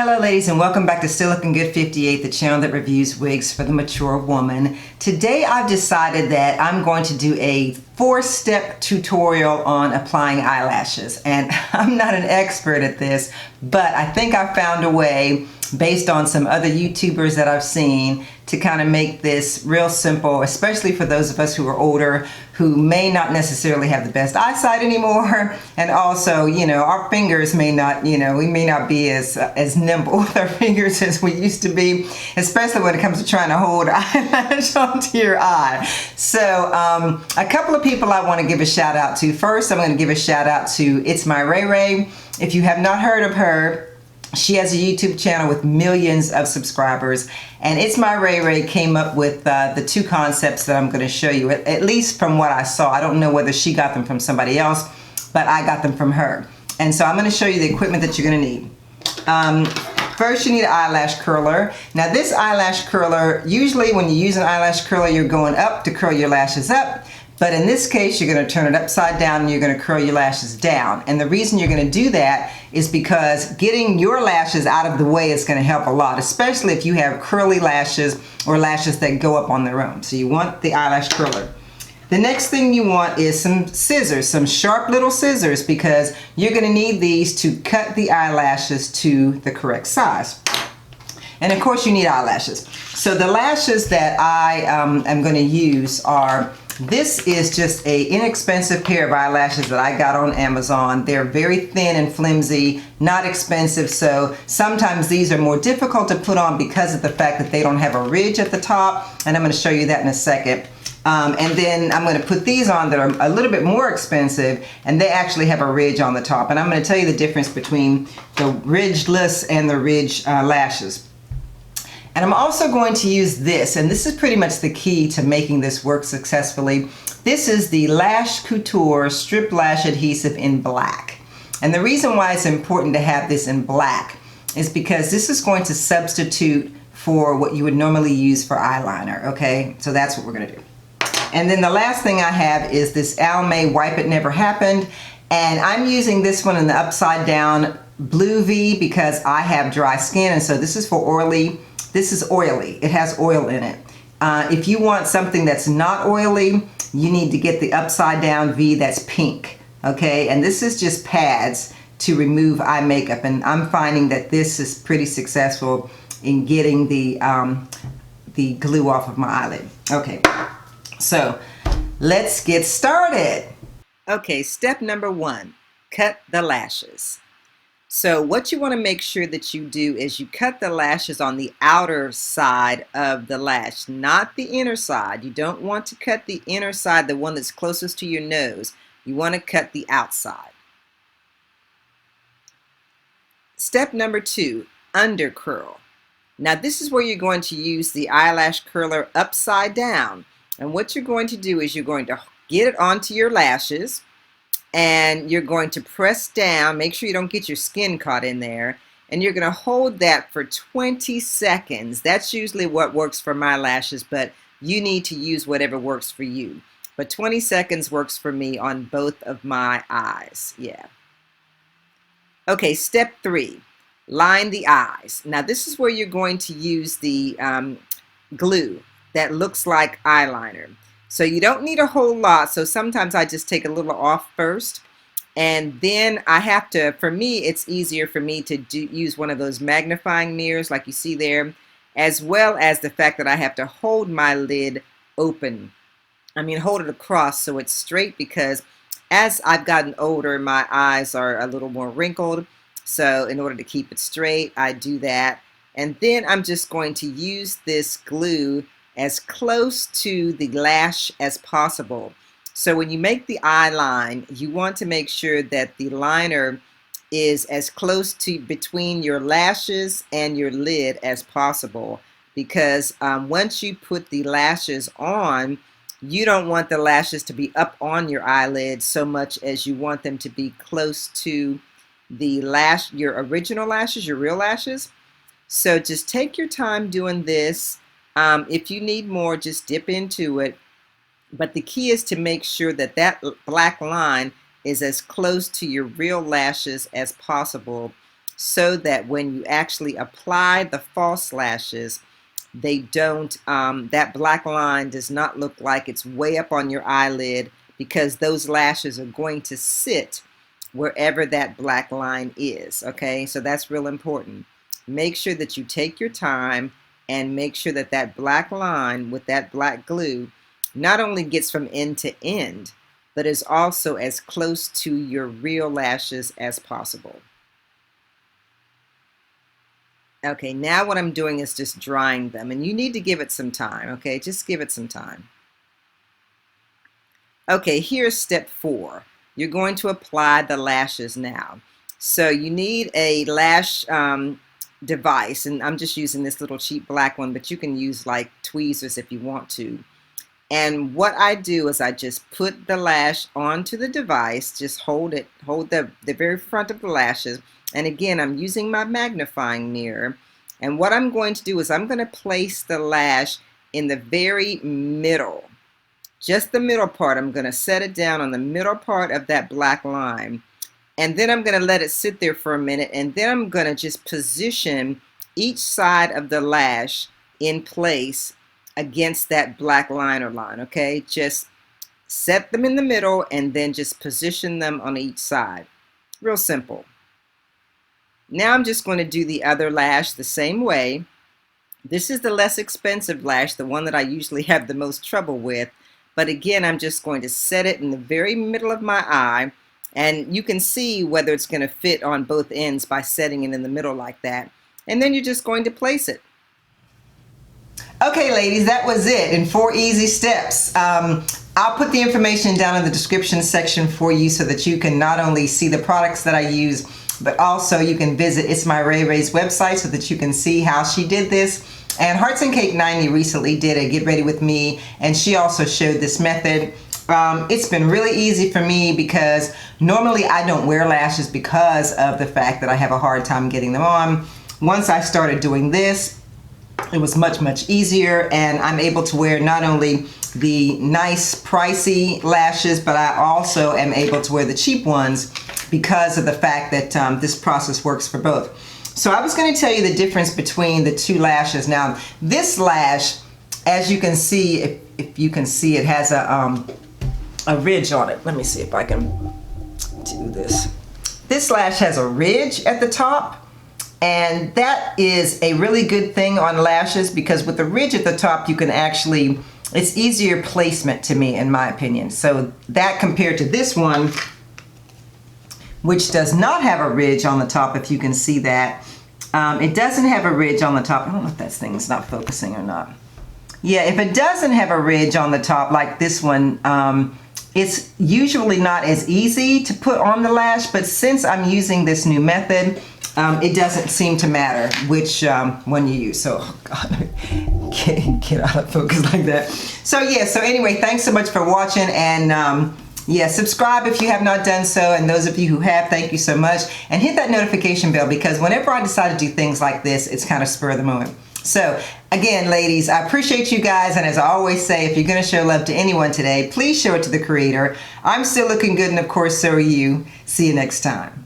Hello ladies, and welcome back to Still Looking Good 58, the channel that reviews wigs for the mature woman. Today I've decided that I'm going to do a 4-step tutorial on applying eyelashes. And I'm not an expert at this, but I think I found a way based on some other YouTubers that I've seen to kind of make this real simple, especially for those of us who are older, who may not necessarily have the best eyesight anymore. And also, you know, our fingers may not, we may not be as nimble with our fingers as we used to be, especially when it comes to trying to hold eyelash onto your eye. So a couple of people I want to give a shout out to. First, I'm going to give a shout out to It's My Ray Ray. If you have not heard of her, she has a YouTube channel with millions of subscribers, and It's My Ray Ray came up with the two concepts that I'm going to show you, at least from what I saw. I don't know whether she got them from somebody else, but I got them from her. And so I'm going to show you the equipment that you're going to need. First, you need an eyelash curler. Now this eyelash curler, usually when you use an eyelash curler, you're going up to curl your lashes up. But in this case, you're going to turn it upside down and you're going to curl your lashes down. And the reason you're going to do that is because getting your lashes out of the way is going to help a lot, especially if you have curly lashes or lashes that go up on their own. So you want the eyelash curler. The next thing you want is some scissors, some sharp little scissors, because you're going to need these to cut the eyelashes to the correct size. And of course you need eyelashes. So the lashes that I am going to use are, this is just a inexpensive pair of eyelashes that I got on Amazon. They're very thin and flimsy, not expensive, so sometimes these are more difficult to put on because of the fact that they don't have a ridge at the top, and I'm going to show you that in a second. And then I'm going to put these on that are a little bit more expensive, and they actually have a ridge on the top, and I'm going to tell you the difference between the ridgeless and the ridge lashes. And I'm also going to use this, and this is pretty much the key to making this work successfully. This is the Lash Couture Strip Lash Adhesive in black. And the reason why it's important to have this in black is because this is going to substitute for what you would normally use for eyeliner, okay? So that's what we're gonna do. And then the last thing I have is this Almay Wipe It Never Happened. And I'm using this one in the upside down blue V because I have dry skin, and so this is for oily. This is oily. It has oil in it. If you want something that's not oily, you need to get the upside down V that's pink, okay? And this is just pads to remove eye makeup, and I'm finding that this is pretty successful in getting the glue off of my eyelid. Okay, so let's get started. Okay, step number 1, cut the lashes. So what you want to make sure that you do is you cut the lashes on the outer side of the lash, not the inner side. You don't want to cut the inner side, the one that's closest to your nose. You want to cut the outside. Step number 2, under curl. Now this is where you're going to use the eyelash curler upside down. And what you're going to do is you're going to get it onto your lashes, and you're going to press down, make sure you don't get your skin caught in there, and you're going to hold that for 20 seconds. That's usually what works for my lashes, but you need to use whatever works for you. But 20 seconds works for me on both of my eyes. Yeah. Okay, step 3, line the eyes. Now this is where you're going to use the glue that looks like eyeliner. So you don't need a whole lot, so sometimes I just take a little off first, and then I have to, for me, it's easier for me to use one of those magnifying mirrors like you see there, as well as the fact that I have to hold my lid open. I mean, hold it across so it's straight, because as I've gotten older, my eyes are a little more wrinkled, so in order to keep it straight, I do that. And then I'm just going to use this glue as close to the lash as possible. So when you make the eye line, you want to make sure that the liner is as close to between your lashes and your lid as possible, because once you put the lashes on, you don't want the lashes to be up on your eyelid so much as you want them to be close to the lash, your original lashes, your real lashes. So just take your time doing this. If you need more, just dip into it. But the key is to make sure that that black line is as close to your real lashes as possible, so that when you actually apply the false lashes, they don't, that black line does not look like it's way up on your eyelid, because those lashes are going to sit wherever that black line is. Okay, so that's real important. Make sure that you take your time and make sure that that black line with that black glue not only gets from end to end, but is also as close to your real lashes as possible. Okay, now what I'm doing is just drying them, and you need to give it some time. Okay, just give it some time. Okay, here's step 4. You're going to apply the lashes now. So you need a lash device, and I'm just using this little cheap black one, but you can use like tweezers if you want to. And what I do is I just put the lash onto the device, just hold the very front of the lashes. And again, I'm using my magnifying mirror. And what I'm going to do is I'm going to place the lash in the very middle. Just the middle part. I'm going to set it down on the middle part of that black line. And then I'm going to let it sit there for a minute. And then I'm going to just position each side of the lash in place against that black liner line. Okay, just set them in the middle and then just position them on each side. Real simple. Now I'm just going to do the other lash the same way. This is the less expensive lash, the one that I usually have the most trouble with. But again, I'm just going to set it in the very middle of my eye, and you can see whether it's going to fit on both ends by setting it in the middle like that. And then you're just going to place it. Okay, ladies, that was it in 4 easy steps. I'll put the information down in the description section for you so that you can not only see the products that I use, but also you can visit It's My Ray Ray's website so that you can see how she did this. And Hearts and Cake 90 recently did a Get Ready With Me, and she also showed this method. It's been really easy for me because normally I don't wear lashes because of the fact that I have a hard time getting them on. Once I started doing this, it was much easier, and I'm able to wear not only the nice pricey lashes, but I also am able to wear the cheap ones because of the fact that this process works for both. So I was going to tell you the difference between the 2 lashes. Now, this lash, as you can see, if you can see, it has a ridge on it. Let me see if I can do this. This lash has a ridge at the top, and that is a really good thing on lashes because with the ridge at the top, you can actually, it's easier placement to me, in my opinion. So that compared to this one, which does not have a ridge on the top, if you can see that. It doesn't have a ridge on the top. I don't know if that thing's not focusing or not. Yeah, if it doesn't have a ridge on the top like this one, it's usually not as easy to put on the lash, but since I'm using this new method, it doesn't seem to matter which one you use. So, oh God, get out of focus like that. So yeah, so anyway, thanks so much for watching, and yeah, subscribe if you have not done so, and those of you who have, thank you so much. And hit that notification bell, because whenever I decide to do things like this, it's kind of spur of the moment. So again, ladies, I appreciate you guys, and as I always say, if you're going to show love to anyone today, please show it to the creator. I'm still looking good, and of course, so are you. See you next time.